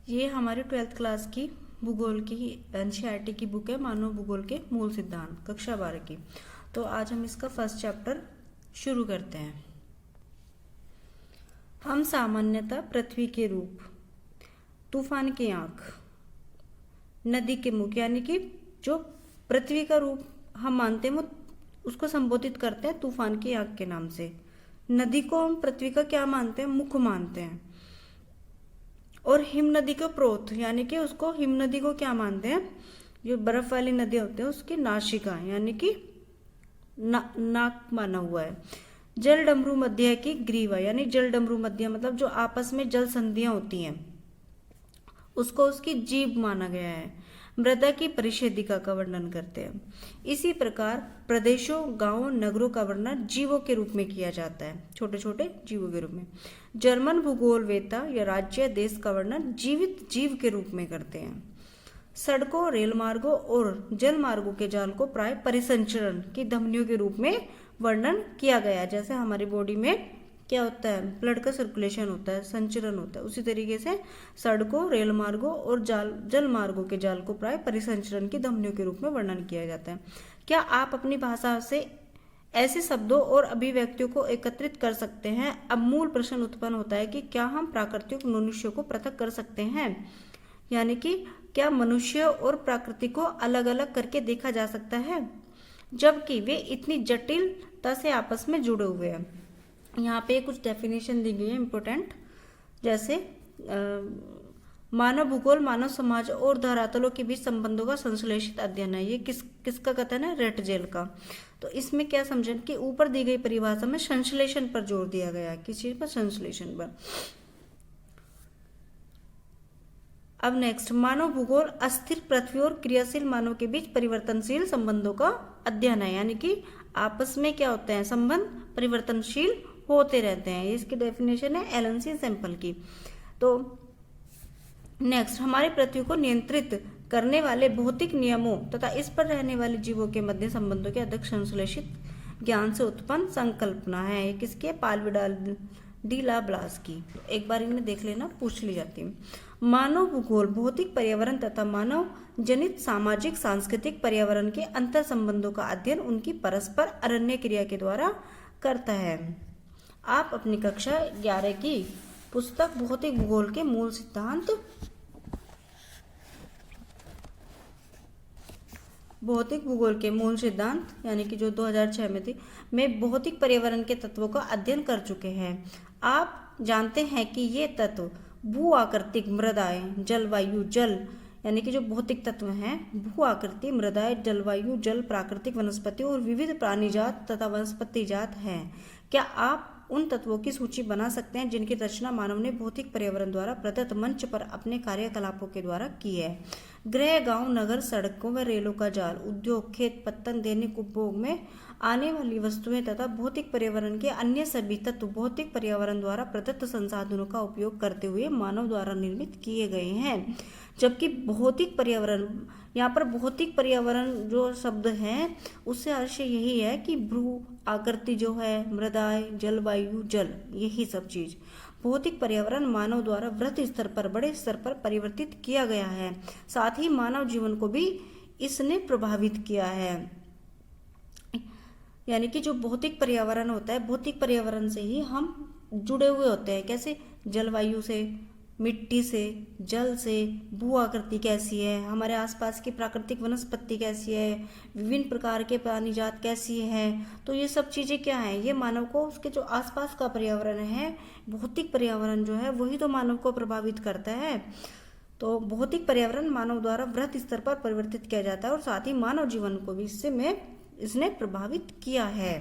ये हमारी 12th class की भूगोल की एनसीईआरटी की बुक है, मानव भूगोल के मूल सिद्धांत, कक्षा 12 की। तो आज हम इसका फर्स्ट चैप्टर शुरू करते हैं। हम सामान्यतः पृथ्वी के रूप, तूफान की आंख, नदी के मुख, यानी कि जो पृथ्वी का रूप हम मानते हैं वो उसको संबोधित करते हैं तूफान की आंख के नाम से। नदी को हम पृथ्वी का क्या मानते हैं? मुख मानते हैं। और हिम नदी को प्रोथ, यानी कि उसको हिम नदी को क्या मानते हैं? जो बर्फ वाली नदी होते हैं उसकी नासिका, यानी कि नाक माना हुआ है। जल डमरू मध्य की ग्रीवा, यानी जल डमरू मध्य मतलब जो आपस में जल संधियां होती हैं उसको उसकी जीभ माना गया है। मृदा की परिच्छेदिका का वर्णन करते हैं। इसी प्रकार प्रदेशों, गांवों, नगरों का वर्णन जीवों के रूप में किया जाता है, छोटे छोटे जीवों के रूप में। जर्मन भूगोलवेत्ता या राज्य देश का वर्णन जीवित जीव के रूप में करते हैं। सड़कों, रेल मार्गों और जल मार्गों के जाल को प्राय परिसंचरण की धमनियों के रूप में वर्णन किया गया। जैसे हमारी बॉडी में क्या होता है, ब्लड का सर्कुलेशन होता है, संचरण होता है, उसी तरीके से सड़कों, रेल मार्गों और जल मार्गों के जाल को प्राय परिसंचरण की धमनियों के रूप में वर्णन किया जाता है। क्या आप अपनी भाषा से ऐसे शब्दों और अभिव्यक्तियों को एकत्रित कर सकते हैं? अब मूल प्रश्न उत्पन्न होता है कि क्या हम प्राकृतिक मनुष्य को पृथक कर सकते हैं, यानी कि क्या मनुष्य और प्रकृति को अलग अलग करके देखा जा सकता है, जबकि वे इतनी जटिलता से आपस में जुड़े हुए हैं। यहाँ पे कुछ डेफिनेशन दी गई है इम्पोर्टेंट, जैसे मानव भूगोल मानव समाज और धरातलों के बीच संबंधों का संश्लेषित अध्ययन है। ये किसका कथन है? रेटजेल का। तो इसमें क्या समझें कि ऊपर दी गई परिभाषा में संश्लेषण पर जोर दिया गया है। किस चीज पर? संश्लेषण पर। अब नेक्स्ट, मानव भूगोल अस्थिर पृथ्वी और क्रियाशील मानव के बीच परिवर्तनशील संबंधों का अध्ययन है, यानी कि आपस में क्या होते हैं? संबंध परिवर्तनशील होते रहते हैं। इसकी डेफिनेशन है एलन सी सैंपल की। तो नेक्स्ट, हमारी पृथ्वी को नियंत्रित करने वाले भौतिक नियमों तथा इस पर रहने वाले जीवों के मध्य संबंधों के अधिक संश्लेषित ज्ञान से उत्पन्न संकल्पना है। ये किसके? पाल्विडाल डी ला ब्लास की। एक बार इन्हें देख लेना, पूछ ली जाती है। मानव भूगोल भौतिक पर्यावरण तथा मानव जनित सामाजिक सांस्कृतिक पर्यावरण के अंतर संबंधों का अध्ययन उनकी परस्पर अरण्य क्रिया के द्वारा करता है। आप अपनी कक्षा 11 की पुस्तक भौतिक भूगोल के मूल सिद्धांत, भौतिक भूगोल के मूल सिद्धांत यानी कि जो 2006 में थी, में भौतिक पर्यावरण के तत्वों का अध्ययन कर चुके हैं। आप जानते हैं कि ये तत्व भू आकृतिक मृदाएं, जलवायु, जल यानी कि जो भौतिक तत्व हैं, भू आकृति, मृदाएं, जलवायु, जल, प्राकृतिक वनस्पति और विविध प्राणी जात तथा वनस्पति जात हैं। क्या आप उन तत्वों की सूची बना सकते हैं जिनकी रचना मानव ने भौतिक पर्यावरण द्वारा प्रदत्त मंच पर अपने कार्यकलापों के द्वारा की है? गृह, गांव, नगर, सड़कों व रेलों का जाल, उद्योग, खेत पत्तन, दैनिक उपभोग में आने वाली वस्तुएं तथा भौतिक पर्यावरण के अन्य सभी तत्व भौतिक पर्यावरण द्वारा प्रदत्त संसाधनों का उपयोग करते हुए मानव द्वारा निर्मित किए गए हैं। जबकि भौतिक पर्यावरण, यहाँ पर भौतिक पर्यावरण जो शब्द है उससे अर्थ यही है कि भू आकृति जो है, मृदाएं, जलवायु, जल, यही सब चीज भौतिक पर्यावरण मानव द्वारा वृहत स्तर पर, बड़े स्तर पर परिवर्तित किया गया है। साथ ही मानव जीवन को भी इसने प्रभावित किया है। यानी कि जो भौतिक पर्यावरण होता है, भौतिक पर्यावरण से ही हम जुड़े हुए होते हैं। कैसे? जलवायु से, मिट्टी से, जल से, भू आकृति कैसी है, हमारे आसपास की प्राकृतिक वनस्पति कैसी है, विभिन्न प्रकार के प्राणी जात कैसी है। तो ये सब चीजें क्या है? ये मानव को उसके जो आसपास का पर्यावरण है, भौतिक पर्यावरण जो है वही तो मानव को प्रभावित करता है। तो भौतिक पर्यावरण मानव द्वारा वृहत स्तर पर परिवर्तित किया जाता है और साथ ही मानव जीवन को भी इसने प्रभावित किया है।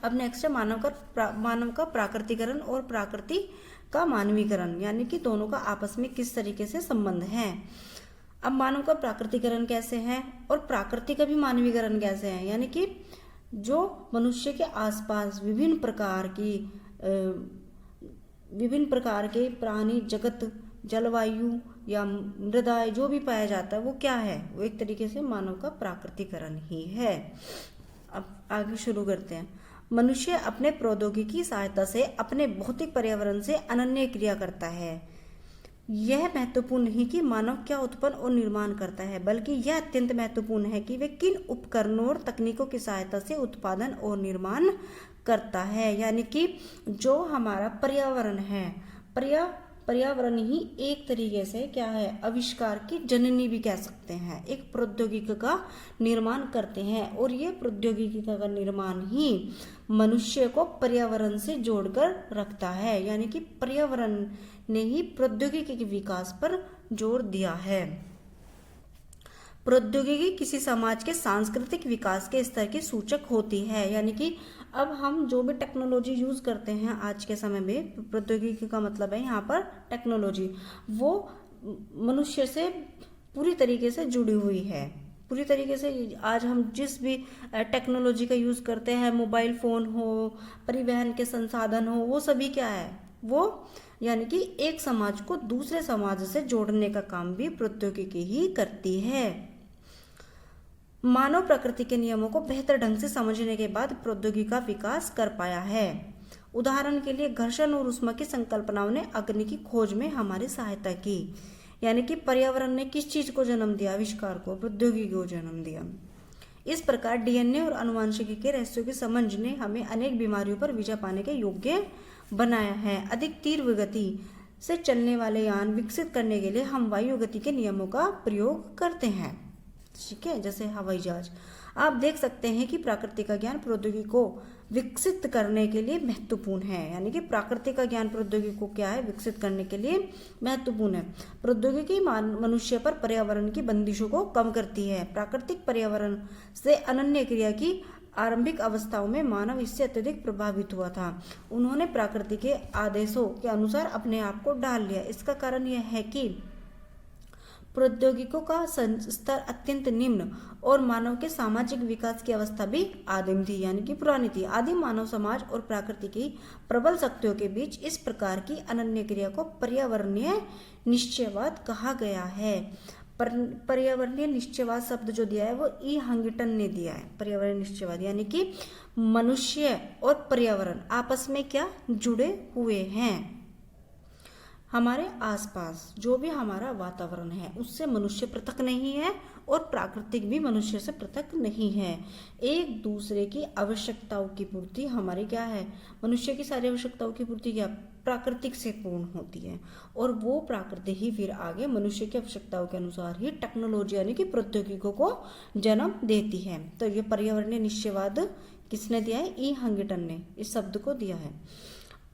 अब नेक्स्ट है मानव का प्राकृतिकरण और प्रकृति का मानवीकरण, यानी कि दोनों का आपस में किस तरीके से संबंध है। अब मानव का प्राकृतिकरण कैसे है और प्रकृति का भी मानवीकरण कैसे है, यानी कि जो मनुष्य के आसपास विभिन्न प्रकार के प्राणी जगत, जलवायु या मृदाएं जो भी पाया जाता है वो क्या है? वो एक तरीके से मानव का प्राकृतिकरण ही है। अब आगे शुरू करते हैं। मनुष्य अपने प्रौद्योगिकी की सहायता से अपने भौतिक पर्यावरण से अनन्य क्रिया करता है। यह महत्वपूर्ण नहीं कि मानव क्या उत्पन्न और निर्माण करता है, बल्कि यह अत्यंत महत्वपूर्ण है कि वे किन उपकरणों और तकनीकों की सहायता से उत्पादन और निर्माण करता है। यानी कि जो हमारा पर्यावरण है, पर्यावरण ही एक तरीके से क्या है, आविष्कार की जननी भी कह सकते हैं। एक प्रौद्योगिकी का निर्माण करते हैं और ये प्रौद्योगिकी का निर्माण ही मनुष्य को पर्यावरण से जोड़कर रखता है। यानी कि पर्यावरण ने ही प्रौद्योगिकी के विकास पर जोर दिया है। प्रौद्योगिकी किसी समाज के सांस्कृतिक विकास के स्तर की सूचक होती है। यानी कि अब हम जो भी टेक्नोलॉजी यूज करते हैं आज के समय में, प्रौद्योगिकी का मतलब है यहाँ पर टेक्नोलॉजी, वो मनुष्य से पूरी तरीके से जुड़ी हुई है। पूरी तरीके से आज हम जिस भी टेक्नोलॉजी का यूज करते हैं, मोबाइल फोन हो, परिवहन के संसाधन हो, वो सभी क्या है, वो यानी कि एक समाज को दूसरे समाज से जोड़ने का काम भी प्रौद्योगिकी ही करती है। मानव प्रकृति के नियमों को बेहतर ढंग से समझने के बाद प्रौद्योगिकी का विकास कर पाया है। उदाहरण के लिए घर्षण और ऊष्मा की संकल्पनाओं ने अग्नि की खोज में हमारी सहायता की। यानी कि पर्यावरण ने किस चीज को जन्म दिया, आविष्कार को, प्रौद्योगिकी को जन्म दिया। इस प्रकार डीएनए और आनुवंशिकी के रहस्यों की समझ ने हमें अनेक बीमारियों पर विजय पाने के योग्य बनाया है। अधिक तीव्र गति से चलने वाले यान विकसित करने के लिए हम वायु गति के नियमों का प्रयोग करते हैं, ठीक है, जैसे हवाई जहाज। आप देख सकते हैं कि प्राकृतिक का ज्ञान प्रौद्योगिकी को विकसित करने के लिए महत्वपूर्ण है। यानी कि प्राकृतिक का ज्ञान प्रौद्योगिकी को क्या है, विकसित करने के लिए महत्वपूर्ण है। प्रौद्योगिकी मनुष्य पर पर्यावरण की बंदिशों को कम करती है। प्राकृतिक पर्यावरण से अनन्य क्रिया की आरंभिक अवस्थाओं में मानव इससे अत्यधिक प्रभावित हुआ था। उन्होंने प्रकृति के आदेशों के अनुसार अपने आप को ढाल लिया। इसका कारण यह है कि प्रौद्योगिकों का स्तर अत्यंत निम्न और मानव के सामाजिक विकास की अवस्था भी आदिम थी, यानी कि पुरानी थी। आदिम मानव समाज और प्रकृति की प्रबल शक्तियों के बीच इस प्रकार की अनन्य क्रिया को पर्यावरणीय निश्चयवाद कहा गया है। पर्यावरणीय निश्चयवाद शब्द जो दिया है वो ई हंगिटन ने दिया है। पर्यावरणीय निश्चयवाद यानी कि मनुष्य और पर्यावरण आपस में क्या जुड़े हुए हैं। हमारे आसपास जो भी हमारा वातावरण है उससे मनुष्य पृथक नहीं है और प्राकृतिक भी मनुष्य से पृथक नहीं है। एक दूसरे की आवश्यकताओं की पूर्ति हमारी क्या है, मनुष्य की सारी आवश्यकताओं की पूर्ति क्या प्राकृतिक से पूर्ण होती है और वो प्रकृति ही फिर आगे मनुष्य की आवश्यकताओं के अनुसार ही टेक्नोलॉजी यानी कि प्रौद्योगिकों को जन्म देती है। तो ये पर्यावरणीय निश्चयवाद किसने दिया है, ई हंगिटन ने इस शब्द को दिया है।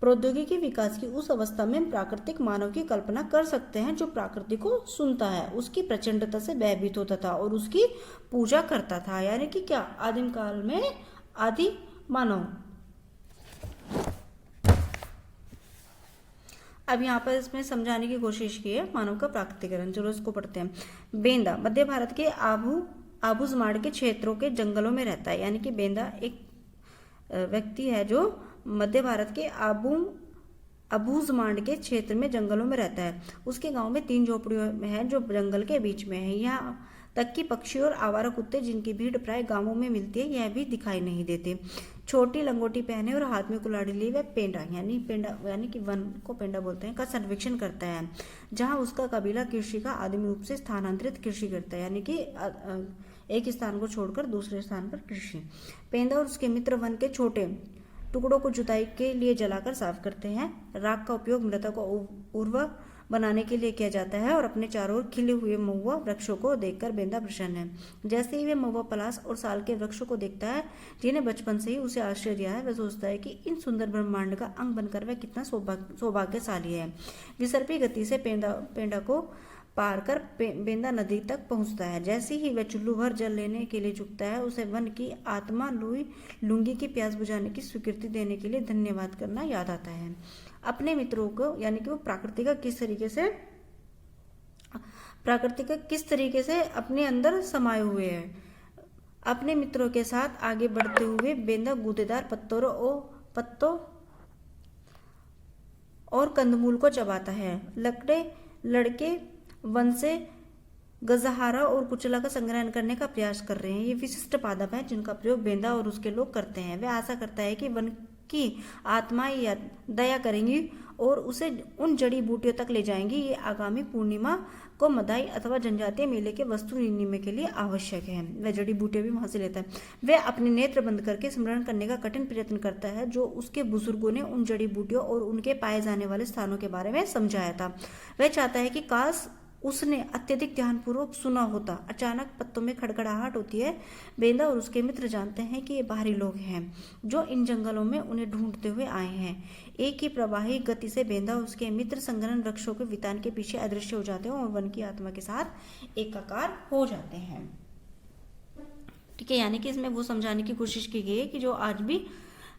प्रौद्योगिकी विकास की उस अवस्था में प्राकृतिक मानव की कल्पना कर सकते हैं जो प्रकृति को सुनता है, उसकी प्रचंडता से भयभीत होता था और उसकी पूजा करता था। यानी कि क्या, आदिम काल में आदि मानव। अब यहाँ पर इसमें समझाने की कोशिश की है मानव का प्राकृतिकरण। चलो इसको पढ़ते हैं। बेंदा मध्य भारत के आबूजमाड़ के क्षेत्रों के जंगलों में रहता है। यानी कि बेंदा एक व्यक्ति है जो मध्य भारत के अबूजमाड़ के क्षेत्र में जंगलों में रहता है। उसके गांव में 3 झोपड़ियों में है जो जंगल के बीच में है। यहाँ तक कि पक्षी और आवारा कुत्ते जिनकी भीड़ प्राय गांवों में मिलती है यह भी दिखाई नहीं देते। छोटी लंगोटी पहने और हाथ में कुल्हाड़ी लिए वह पेंडा यानी कि वन को पेंडा बोलते हैं का सर्वेक्षण करता है, जहाँ उसका कबीला कृषि का आदिम रूप से स्थानांतरित कृषि करता है। यानी कि एक स्थान को छोड़कर दूसरे स्थान पर कृषि। पेंदा और उसके मित्र वन के छोटे टुकड़ों को जुताई के लिए जलाकर साफ करते हैं। राख का उपयोग मृदा को उर्वर बनाने के लिए किया जाता है और अपने चारों ओर खिले हुए महुआ वृक्षों को देखकर बेंदा प्रसन्न है। जैसे ही वे महुआ, पलाश और साल के वृक्षों को देखता है जिन्हें बचपन से ही उसे आश्रय दिया है, वह सोचता है कि इन सुंदर ब्रह्मांड का अंग बनकर वह कितना सौभाग्यशाली है। विसर्पी गति से पेंडा को पार कर बेंदा नदी तक पहुंचता है। जैसे ही वह चुल्लू भर जल लेने के लिए झुकता है, उसे वन की आत्मा लुंगी की प्यास बुझाने की स्वीकृति देने के लिए धन्यवाद करना याद आता है। अपने मित्रों को यानी कि वो प्रकृति का किस तरीके से अपने अंदर समाये हुए हैं। अपने मित्रों के साथ आगे बढ़ते हुए बेंदा गूदेदार पत्तों और कंदमूल को चबाता है। लड़के वन से गजहारा और कुचला का संग्रहण करने का प्रयास कर रहे हैं। ये विशिष्ट पादप है जिनका प्रयोग बेंदा और उसके लोग करते हैं। वह आशा करता है कि वन की आत्माएं दया करेंगी और उसे उन जड़ी बूटियों तक ले जाएंगी। ये आगामी पूर्णिमा को मदाई अथवा जनजातीय मेले के वस्तु विनिमय के लिए आवश्यक है। वह जड़ी बूटियां भी वहां से लेता है। वह अपने नेत्र बंद करके स्मरण करने का कठिन प्रयत्न करता है जो उसके बुजुर्गों ने उन जड़ी बूटियों और उनके पाए जाने वाले स्थानों के बारे में समझाया था। वह चाहता है कि काश उसने अत्यधिक ध्यानपूर्वक सुना होता। अचानक पत्तों में खड़खड़ाहट होती है। बेंदा और उसके मित्र जानते हैं कि ये बाहरी लोग हैं जो इन जंगलों में उन्हें ढूंढते हुए आए हैं। एक ही प्रवाही गति से बेंदा और उसके मित्र संघनन वृक्षों के वितान के पीछे अदृश्य हो जाते हैं और वन की आत्मा के साथ एकाकार हो जाते हैं। ठीक है, यानी कि इसमें वो समझाने की कोशिश की गई है कि जो आज भी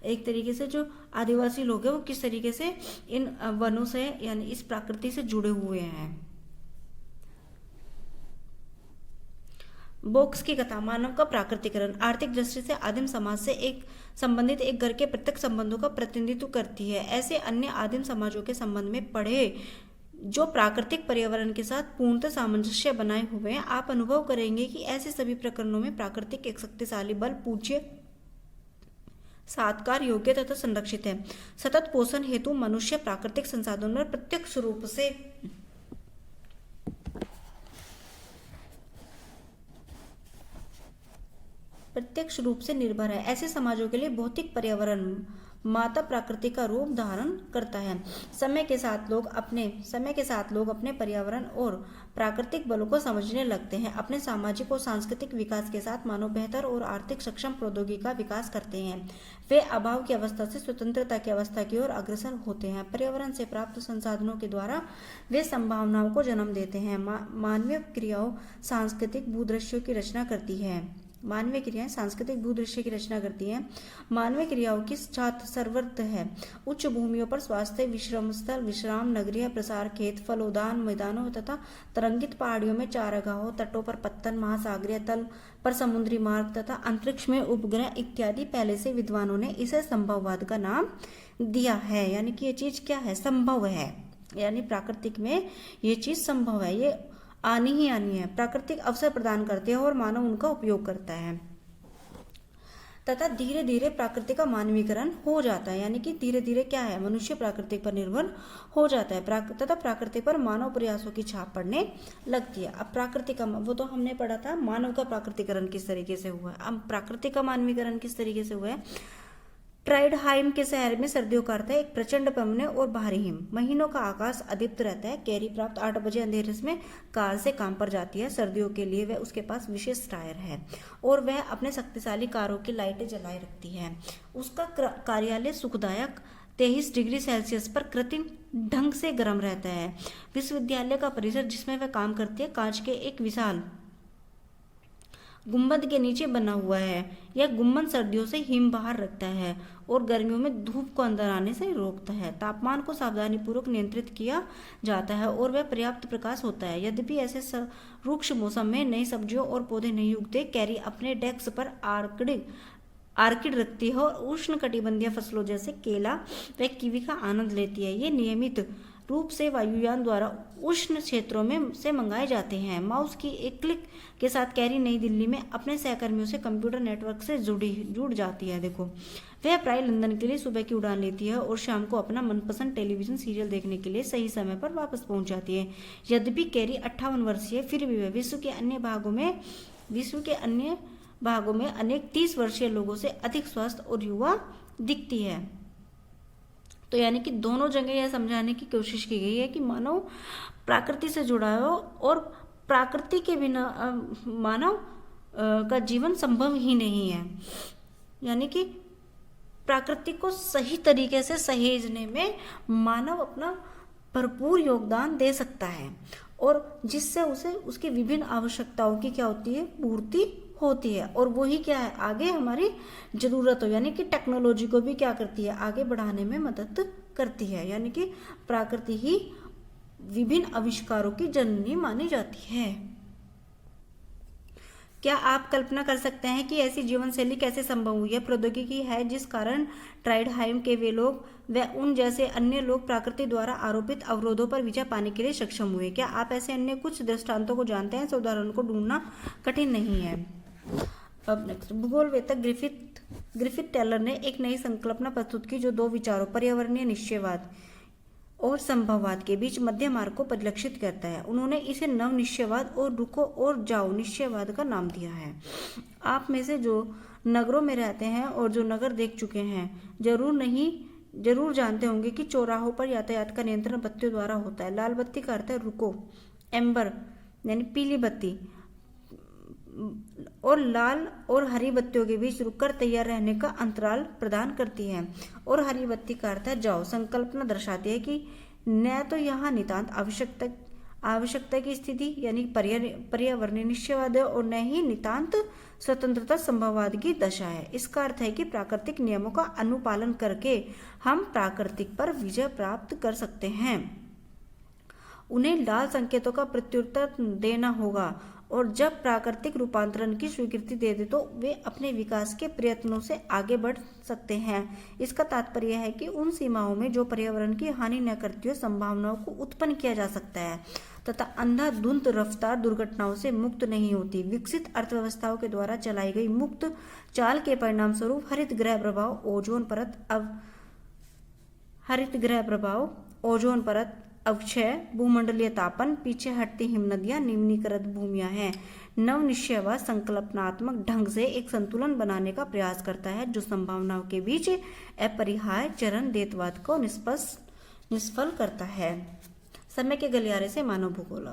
एक तरीके से जो आदिवासी लोग हैं वो किस तरीके से इन वनों से यानी इस प्रकृति से जुड़े हुए हैं। बोक्स की कथा मानव का प्राकृतिकरण आर्थिक दृष्टि से आदिम समाज से एक संबंधित एक घर के प्रत्यक्ष संबंधों का प्रतिनिधित्व करती है। ऐसे अन्य आदिम समाजों के संबंध में पढ़े जो प्राकृतिक पर्यावरण के साथ पूर्णतः सामंजस्य बनाए हुए हैं। आप अनुभव करेंगे कि ऐसे सभी प्रकरणों में प्राकृतिक एक शक्तिशाली बल पूज्य सात्कार योग्य तथा संरक्षित है। सतत पोषण हेतु मनुष्य प्राकृतिक संसाधनों पर प्रत्यक्ष रूप से निर्भर है। ऐसे समाजों के लिए भौतिक पर्यावरण माता प्रकृति का रूप धारण करता है। समय के साथ लोग अपने पर्यावरण और प्राकृतिक बलों को समझने लगते हैं। अपने सामाजिक और सांस्कृतिक विकास के साथ मानव बेहतर और आर्थिक सक्षम प्रौद्योगिकी का विकास करते हैं। वे अभाव की अवस्था से स्वतंत्रता की अवस्था की ओर अग्रसर होते हैं। पर्यावरण से प्राप्त संसाधनों के द्वारा वे संभावनाओं को जन्म देते हैं। मानवीय क्रियाओं सांस्कृतिक भूदृश्यों की रचना करती है। मानवीय क्रियाएं सांस्कृतिक भूदृश्य की रचना करती हैं। मानवीय क्रियाओं की छात्र सर्वत्र है। उच्च भूमियों पर स्वास्थ्य विश्राम स्थल विश्राम नगरीय प्रसार खेत फलोदान मैदानों तथा तरंगित पहाड़ियों में चारागाहों तटों पर पत्तन महासागरीय तल पर समुद्री मार्ग तथा अंतरिक्ष में उपग्रह इत्यादि पहले से विद्वानों ने इसे संभववाद का नाम दिया है। यानी कि ये चीज क्या है, संभव है, यानी प्राकृतिक में ये चीज संभव है, ये आनी ही आनी है। प्राकृतिक अवसर प्रदान करते हैं और मानव उनका उपयोग करता है तथा धीरे धीरे प्रकृति का मानवीकरण हो जाता है। यानी कि धीरे धीरे क्या है, मनुष्य प्रकृति पर निर्भर हो जाता है तथा प्रकृति पर मानव प्रयासों की छाप पड़ने लगती है। अब प्रकृति का वो तो हमने पढ़ा था मानव का प्राकृतिकरण किस तरीके से हुआ है। अब प्रकृति का मानवीकरण किस तरीके से हुआ है। ट्राइडहाइम के शहर में सर्दियों का अर्थ है एक प्रचंड पवने और भारी हिम। महीनों का आकाश अदीप्त रहता है। कैरी प्राप्त 8 बजे अंधेरे में कार से काम पर जाती है। सर्दियों के लिए वह उसके पास विशेष टायर है और वह अपने शक्तिशाली कारों की लाइटें जलाए रखती है। उसका कार्यालय सुखदायक 23 डिग्री सेल्सियस पर कृत्रिम ढंग से गर्म रहता है। विश्वविद्यालय का परिसर जिसमें वह काम करती है कांच के एक विशाल गुंबद के नीचे बना हुआ है। यह गुंबद सर्दियों से हिम बाहर रखता है और गर्मियों में धूप को अंदर आने से रोकता है। तापमान को सावधानीपूर्वक नियंत्रित किया जाता है और वह पर्याप्त प्रकाश होता है। यद्यपि ऐसे रुक्ष मौसम में नई सब्जियों और पौधे नहीं उगते। कैरी अपने डेस्क पर आर्किड रखती है और उष्ण कटिबंधीय फसलों जैसे केला व कीवी का आनंद लेती है। ये नियमित रूप से वायुयान द्वारा उष्ण क्षेत्रों में से मंगाए जाते हैं। माउस की एक क्लिक के साथ कैरी नई दिल्ली में अपने सहकर्मियों से कंप्यूटर नेटवर्क से जुड़ जाती है। देखो, वह प्राय लंदन के लिए सुबह की उड़ान लेती है और शाम को अपना मनपसंद टेलीविजन सीरियल देखने के लिए सही समय पर वापस पहुंच जाती है। यद्यपि कैरी 58 वर्षीय फिर भी वह विश्व के अन्य भागों में अनेक 30 वर्षीय लोगों से अधिक स्वस्थ और युवा दिखती है। तो यानी कि दोनों जगह यह समझाने की कोशिश की गई है कि मानव प्रकृति से जुड़ा है और प्रकृति के बिना मानव का जीवन संभव ही नहीं है। यानी कि प्रकृति को सही तरीके से सहेजने में मानव अपना भरपूर योगदान दे सकता है और जिससे उसे उसकी विभिन्न आवश्यकताओं की क्या होती है, पूर्ति होती है। और वही क्या है, आगे हमारी जरूरत हो यानी कि टेक्नोलॉजी को भी क्या करती है, आगे बढ़ाने में मदद करती है। यानी कि प्रकृति ही विभिन्न आविष्कारों की जननी मानी जाती है। क्या आप कल्पना कर सकते हैं कि ऐसी जीवन शैली कैसे संभव हुई है। प्रौद्योगिकी है जिस कारण ट्राइडहाइम के वे लोग व उन जैसे अन्य लोग प्रकृति द्वारा आरोपित अवरोधों पर विजय पाने के लिए सक्षम हुए। क्या आप ऐसे अन्य कुछ दृष्टांतों को जानते हैं। उदाहरणों को ढूंढना कठिन नहीं है। अब नेक्स्ट, भूगोलवेत्ता ग्रिफिथ टेलर ने एक नई संकल्पना प्रस्तुत की जो 2 विचारों पर्यावरणीय निश्चयवाद और संभववाद के बीच मध्य मार्ग को परिलक्षित करता है। उन्होंने इसे नव निश्चयवाद और रुको और जाओ निश्चयवाद का नाम दिया है। आप में से जो नगरों में रहते हैं और जो नगर देख चुके हैं जरूर जानते होंगे कि चौराहों पर यातायात का नियंत्रण बत्तियों द्वारा होता है। लाल बत्ती का अर्थ है रुको, एम्बर यानी पीली बत्ती, और लाल और हरी बत्तियों के बीच रुककर तैयार रहने का अंतराल प्रदान करती है। और हरी बत्ती का अर्थ है जाओ, संकल्पना दर्शाती है कि न तो यहाँ नितांत आवश्यकता की स्थिति यानी पर्यावरणीय निश्चयवाद है और न ही नितांत स्वतंत्रता संभववाद की दशा है। इसका अर्थ है कि प्राकृतिक नियमों का अनुपालन करके हम प्राकृतिक पर विजय प्राप्त कर सकते हैं। उन्हें लाल संकेतों का प्रत्युत्तर देना होगा और जब प्राकृतिक रूपांतरण की स्वीकृति दे दे तो वे अपने विकास के प्रयत्नों से आगे बढ़ सकते हैं। इसका तात्पर्य है कि उन सीमाओं में जो पर्यावरण की हानि न करती हो संभावनाओं को उत्पन्न किया जा सकता है तथा अंधाधुंध रफ्तार दुर्घटनाओं से मुक्त नहीं होती। विकसित अर्थव्यवस्थाओं के द्वारा चलाई गई मुक्त चाल के परिणाम स्वरूप हरित ग्रह प्रभाव, ओजोन परत अवक्षय, भूमंडलीय तापन, पीछे हटती हिमनदियां, निम्नीकृत भूमियां हैं। नव निश्चयवाद संकल्पनात्मक ढंग से एक संतुलन बनाने का प्रयास करता है जो संभावनाओं के बीच अपरिहार्य चरण द्वैतवाद को निष्फल करता है। समय के गलियारे से मानव भूगोल।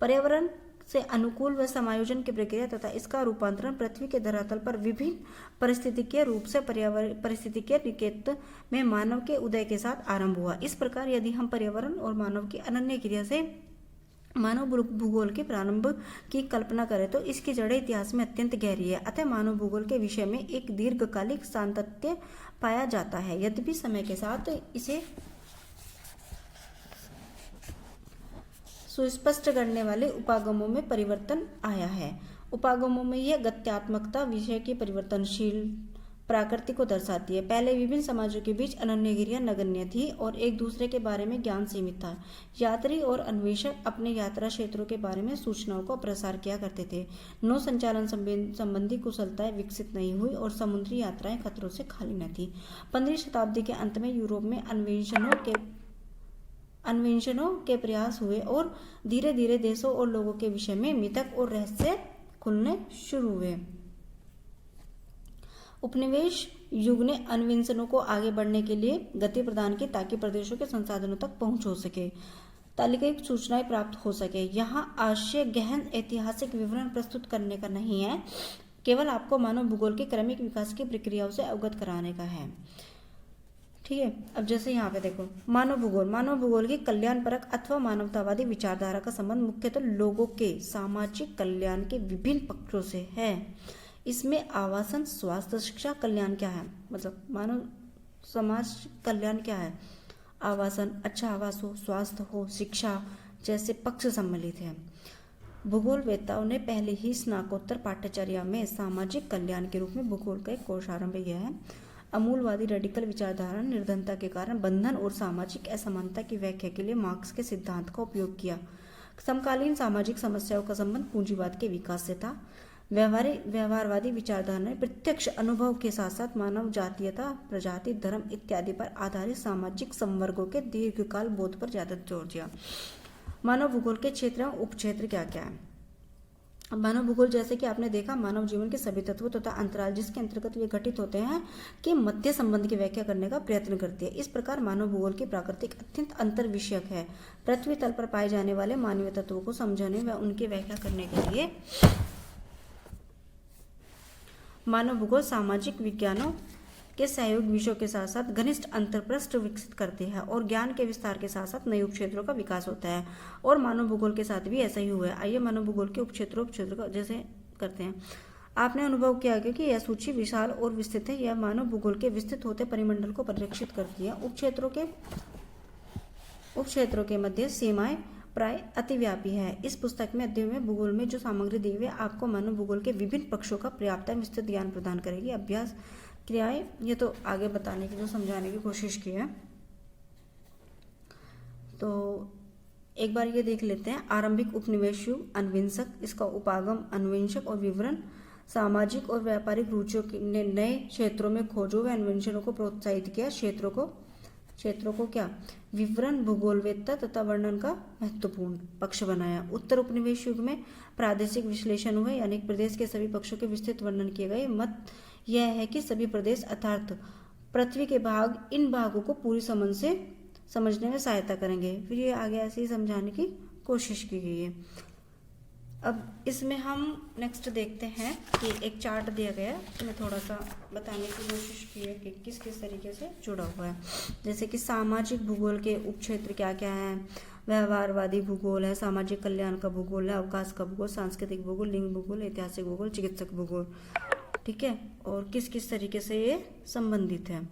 पर्यावरण से अनुकूल व समायोजन की प्रक्रिया तथा इसका रूपांतरण पृथ्वी के धरातल पर विभिन्न परिस्थितिकीय रूप से परिस्थितिकीय निकेत में मानव के उदय के साथ आरंभ हुआ। इस प्रकार यदि हम पर्यावरण और मानव की अनन्य क्रिया से मानव भूगोल के प्रारंभ की कल्पना करें तो इसकी जड़ें इतिहास में अत्यंत गहरी है। अतः मानव भूगोल के विषय में एक दीर्घकालिक सातत्य पाया जाता है। यद्यपि समय के साथ इसे सुस्पष्ट करने वाले उपागमों में परिवर्तन आया है। उपागमों में यह गत्यात्मकता विषय की परिवर्तनशील प्रकृति को दर्शाती है। पहले विभिन्न समाजों के बीच अनन्य क्रिया नगण्य थी और एक दूसरे के बारे में ज्ञान सीमित था। यात्री और अन्वेषक अपने यात्रा क्षेत्रों के बारे में सूचनाओं का प्रसार किया करते थे। नौ संचालन संबंधी कुशलताएं विकसित नहीं हुई और समुद्री यात्राएं खतरों से खाली न थी। 15वीं शताब्दी के अंत में यूरोप में अन्वेषणों के प्रयास हुए और धीरे धीरे देशों और लोगों के विषय में मिथक और रहस्य खुलने शुरू हुए। उपनिवेश युग ने अन्वेषणों को आगे बढ़ने के लिए गति प्रदान की ताकि प्रदेशों के संसाधनों तक पहुंच हो सके, तालिकाई सूचनाएं प्राप्त हो सके। यहाँ आशय गहन ऐतिहासिक विवरण प्रस्तुत करने का नहीं है, केवल आपको मानव भूगोल के क्रमिक विकास की प्रक्रियाओं से अवगत कराने का है। ठीक है, अब जैसे यहाँ पे देखो मानव भूगोल की कल्याणपरक अथवा मानवतावादी विचारधारा का संबंध मुख्यतः लोगों के सामाजिक कल्याण के विभिन्न पक्षों से है। इसमें आवासन, स्वास्थ्य, शिक्षा, कल्याण क्या है, मतलब मानव समाज कल्याण क्या है, आवासन, अच्छा आवास हो, स्वास्थ्य हो, शिक्षा जैसे पक्ष सम्मिलित हैं। भूगोलवेत्ताओं ने पहले ही स्नातकोत्तर पाठ्यचर्या में सामाजिक कल्याण के रूप में भूगोल का एक कोर्स आरंभ किया है। अमूलवादी रेडिकल विचारधारा निर्धनता के कारण बंधन और सामाजिक असमानता की व्याख्या के लिए मार्क्स के सिद्धांत का उपयोग किया। समकालीन सामाजिक समस्याओं का संबंध पूंजीवाद के विकास से था। व्यवहारवादी विचारधारा ने प्रत्यक्ष अनुभव के साथ साथ मानव जातीयता, प्रजाति, धर्म इत्यादि पर आधारित सामाजिक संवर्गों के दीर्घकाल बोध पर ज्यादा जोर दिया। मानव भूगोल के क्षेत्र एवं उपक्षेत्र क्या क्या है। मानव भूगोल जैसे कि आपने देखा मानव जीवन के सभी तत्वों तथा अंतराल जिसके अंतर्गत वे घटित होते हैं के मध्य संबंध की व्याख्या करने का प्रयत्न करती है। इस प्रकार मानव भूगोल की प्राकृतिक अत्यंत अंतर विषयक है। पृथ्वी तल पर पाए जाने वाले मानवीय तत्वों को समझने व उनकी व्याख्या करने के लिए मानव भूगोल सामाजिक विज्ञानों के सहयोग विषयों के साथ साथ घनिष्ठ अंतरपृष्ठ विकसित करते हैं और ज्ञान के विस्तार के साथ साथ नए उपक्षेत्रों का विकास होता है। और मानव भूगोल के साथ भी ऐसा ही हुआ है। आइए मानव भूगोल के उपक्षेत्रों का जैसे करते हैं। आपने अनुभव किया कि यह सूची विशाल और विस्तृत है। यह मानव भूगोल के विस्तृत होते परिमंडल को परिलक्षित करती है। उपक्षेत्रों के मध्य सीमाएं प्राय अतिव्यापी है। इस पुस्तक में अध्ययन में भूगोल में जो सामग्री दी हुई है आपको मानव भूगोल के विभिन्न पक्षों का पर्याप्त विस्तृत ज्ञान प्रदान करेगी। अभ्यास क्रियाएं ये तो आगे बताने की जो समझाने की कोशिश की है। तो एक बार ये देख लेते हैं। आरंभिक उपनिवेश युग, अन्वेषक, इसका उपागम, अन्वेषक और विवरण। सामाजिक और व्यापारिक रुचियों ने नए क्षेत्रों में खोजों व अन्वेषणों को प्रोत्साहित किया। क्षेत्रों को क्षेत्रों को क्या विवरण, भूगोलवेत्ता तथा वर्णन का महत्वपूर्ण पक्ष बनाया। उत्तर उपनिवेश युग में प्रादेशिक विश्लेषण हुए, यानी प्रदेश के सभी पक्षों के विस्तृत वर्णन किए गए। मत यह है कि सभी प्रदेश अर्थात पृथ्वी के भाग इन भागों को पूरी समझ से समझने में सहायता करेंगे। फिर ये आगे ऐसे ही समझाने की कोशिश की गई है। अब इसमें हम नेक्स्ट देखते हैं कि एक चार्ट दिया गया है, इसमें थोड़ा सा बताने की कोशिश की है कि किस किस तरीके से जुड़ा हुआ है। जैसे कि सामाजिक भूगोल के उपक्षेत्र क्या क्या है, व्यवहारवादी भूगोल है, सामाजिक कल्याण का भूगोल है, अवकाश का भूगोल, सांस्कृतिक भूगोल, लिंग भूगोल, ऐतिहासिक भूगोल, चिकित्सक भूगोल, ठीक है, और किस किस तरीके से ये संबंधित है।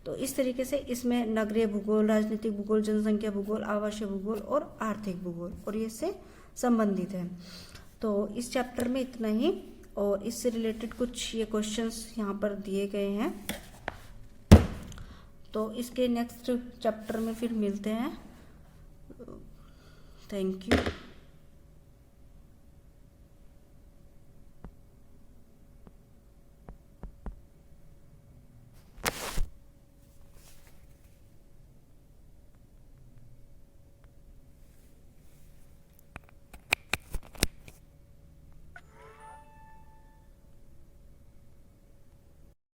तो इस तरीके से इसमें नगरीय भूगोल, राजनीतिक भूगोल, जनसंख्या भूगोल, आवासीय भूगोल और आर्थिक भूगोल, और ये इससे संबंधित है। तो इस चैप्टर में इतना ही, और इससे रिलेटेड कुछ ये क्वेश्चंस यहाँ पर दिए गए हैं। तो इसके नेक्स्ट चैप्टर में फिर मिलते हैं। Thank you.